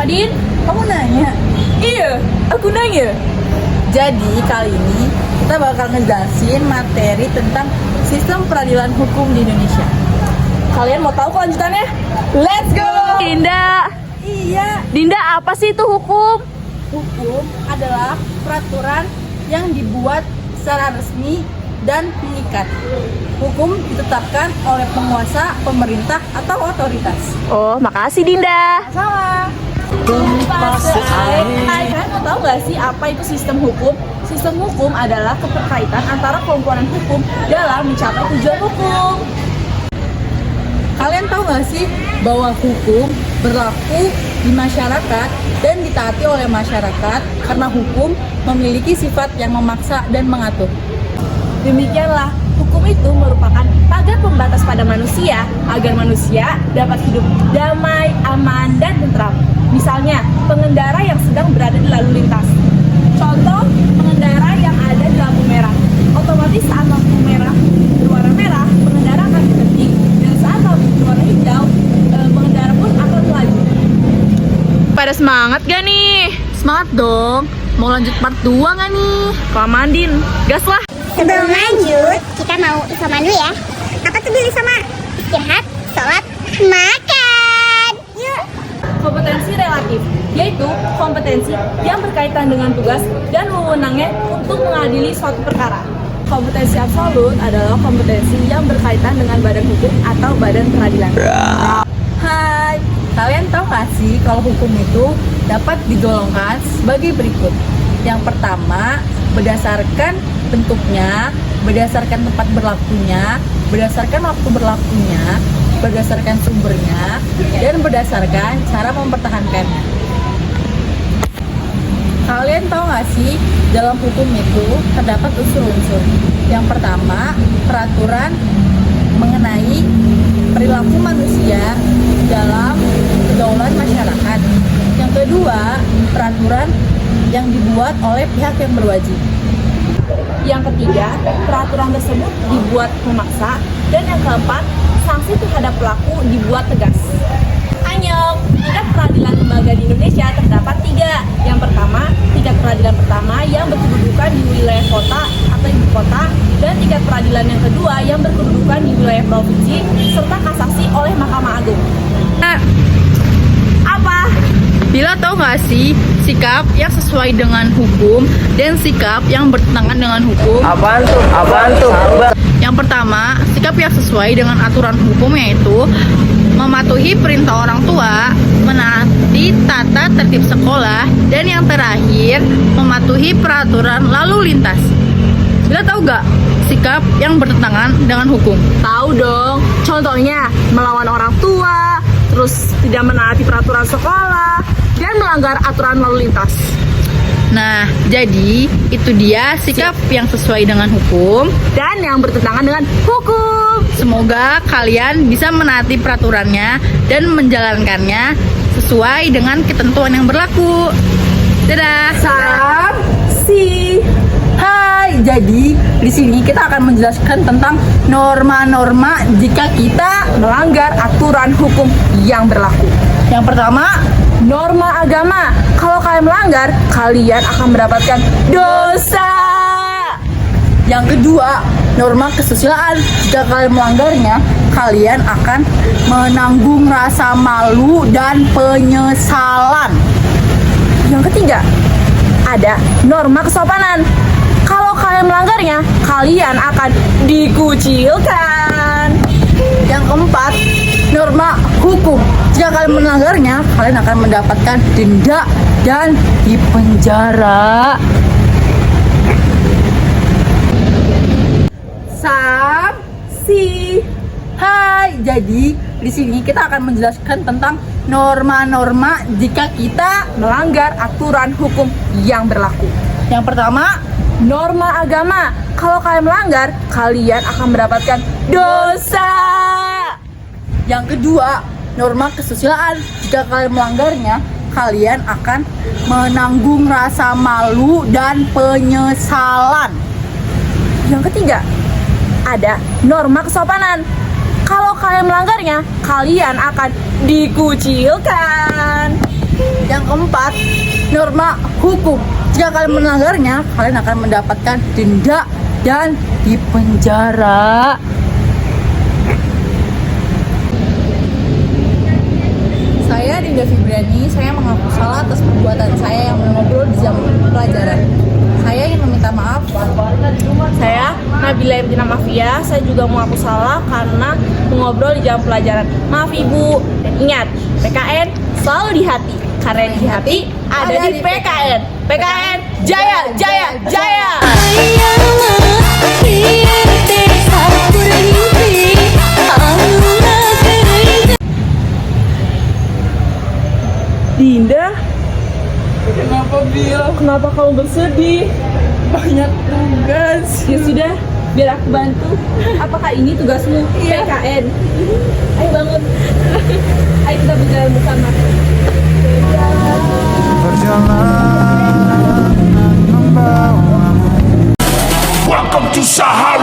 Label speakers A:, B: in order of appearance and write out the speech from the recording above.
A: Adin, kamu nanya? Iya, aku nanya. Jadi kali ini kita bakal ngejelasin materi tentang sistem peradilan hukum di Indonesia. Kalian mau tahu kelanjutannya? Let's go!
B: Dinda,
A: Iya,
B: Dinda apa sih itu hukum?
A: hukum adalah peraturan yang dibuat secara resmi dan mengikat. Hukum ditetapkan oleh penguasa, pemerintah, atau otoritas.
B: Oh, makasih Dinda.
A: Salah. Kalian tahu nggak sih apa itu sistem hukum? Sistem hukum adalah keterkaitan antara komponen hukum dalam mencapai tujuan hukum. Kalian tahu nggak sih bahwa hukum berlaku di masyarakat dan ditaati oleh masyarakat karena hukum memiliki sifat yang memaksa dan mengatur. Demikianlah, hukum itu merupakan pagar pembatas pada manusia agar manusia dapat hidup damai, aman, dan tentram. Misalnya, pengendara yang sedang berada di lalu lintas. Contoh, pengendara yang ada di lampu merah. Otomatis saat lampu merah berwarna merah, pengendara akan berhenti, dan saat lampu berwarna hijau, pengendara pun akan melaju.
B: Pada semangat gak nih?
A: Semangat dong, mau lanjut part 2 nggak nih?
B: Kelamaan Din, gas lah.
C: Sebelum lanjut, kita mau isoman dulu ya. Apa tuh dulu sama? Istirahat, sholat, makan. Yuk.
A: Kompetensi relatif, yaitu kompetensi yang berkaitan dengan tugas dan wewenangnya untuk mengadili suatu perkara. Kompetensi absolut adalah kompetensi yang berkaitan dengan badan hukum atau badan peradilan. Hai, kalian tahu nggak sih kalau hukum itu dapat digolongkan sebagai berikut. Yang pertama, berdasarkan bentuknya, berdasarkan tempat berlakunya, berdasarkan waktu berlakunya, berdasarkan sumbernya, dan berdasarkan cara mempertahankannya. Kalian tahu nggak sih, dalam hukum itu terdapat unsur-unsur. Yang pertama, peraturan mengenai perilaku manusia dalam kedaulatan masyarakat. Yang kedua, peraturan yang dibuat oleh pihak yang berwajib. Yang ketiga, peraturan tersebut dibuat memaksa. Dan yang keempat, sanksi terhadap pelaku dibuat tegas. Anyong, tingkat peradilan lembaga di Indonesia terdapat 3. Yang pertama, tingkat peradilan pertama yang berkedudukan di wilayah kota atau ibu kota, dan tingkat peradilan yang kedua yang berkedudukan di wilayah provinsi serta kasasi oleh Mahkamah Agung.
B: Apa? Bila tahu nggak sih sikap yang sesuai dengan hukum dan sikap yang bertentangan dengan hukum?
D: Apaan tuh?
B: Yang pertama, sikap yang sesuai dengan aturan hukum yaitu mematuhi perintah orang tua, menaati tata tertib sekolah, dan yang terakhir, mematuhi peraturan lalu lintas. Bila tahu nggak sikap yang bertentangan dengan hukum?
A: Tahu dong, contohnya melawan orang tua, terus tidak menaati peraturan sekolah, dan melanggar aturan lalu lintas.
B: Nah, jadi itu dia sikap yang sesuai dengan hukum
A: Dan yang bertentangan dengan hukum.
B: Semoga kalian bisa menaati peraturannya dan menjalankannya sesuai dengan ketentuan yang berlaku. Dadah.
A: Salam si. Hai, jadi di sini kita akan menjelaskan tentang norma-norma jika kita melanggar aturan hukum yang berlaku. Yang pertama, norma agama. Kalau kalian melanggar, kalian akan mendapatkan dosa. Yang kedua, norma kesusilaan. Jika kalian melanggarnya, kalian akan menanggung rasa malu dan penyesalan. Yang ketiga, ada norma kesopanan. Kalau kalian melanggarnya, kalian akan dikucilkan. Yang keempat, norma hukum. Jika kalian melanggarnya, kalian akan mendapatkan denda dan dipenjara. Hai, jadi di sini kita akan menjelaskan tentang norma-norma jika kita melanggar aturan hukum yang berlaku. Yang pertama, norma agama. Kalau kalian melanggar, kalian akan mendapatkan dosa. Yang kedua, norma kesusilaan. Jika kalian melanggarnya, kalian akan menanggung rasa malu dan penyesalan. Yang ketiga, ada norma kesopanan. Kalau kalian melanggarnya, kalian akan dikucilkan. Yang keempat, norma hukum. Jika kalian melanggarnya, kalian akan mendapatkan denda dan dipenjara. Saya Dinda Fibriani, saya mengaku salah atas perbuatan saya yang mengobrol di jam pelajaran. Saya ingin meminta maaf.
D: Saya Nabila Imtina Mafia, saya juga mengaku salah karena mengobrol di jam pelajaran. Maaf Ibu, dan ingat, PKN selalu di hati, karena di hati ada di PKN. PKN Jaya, Jaya, Jaya! Dinda,
A: Kenapa, Bil?
D: kenapa kamu bersedih?
A: Banyak tugas.
D: Ya sudah, biar aku bantu. Apakah ini tugasmu? PKN. Ayo bangun. Ayo kita berjalan bersama.
E: Welcome to Sahara.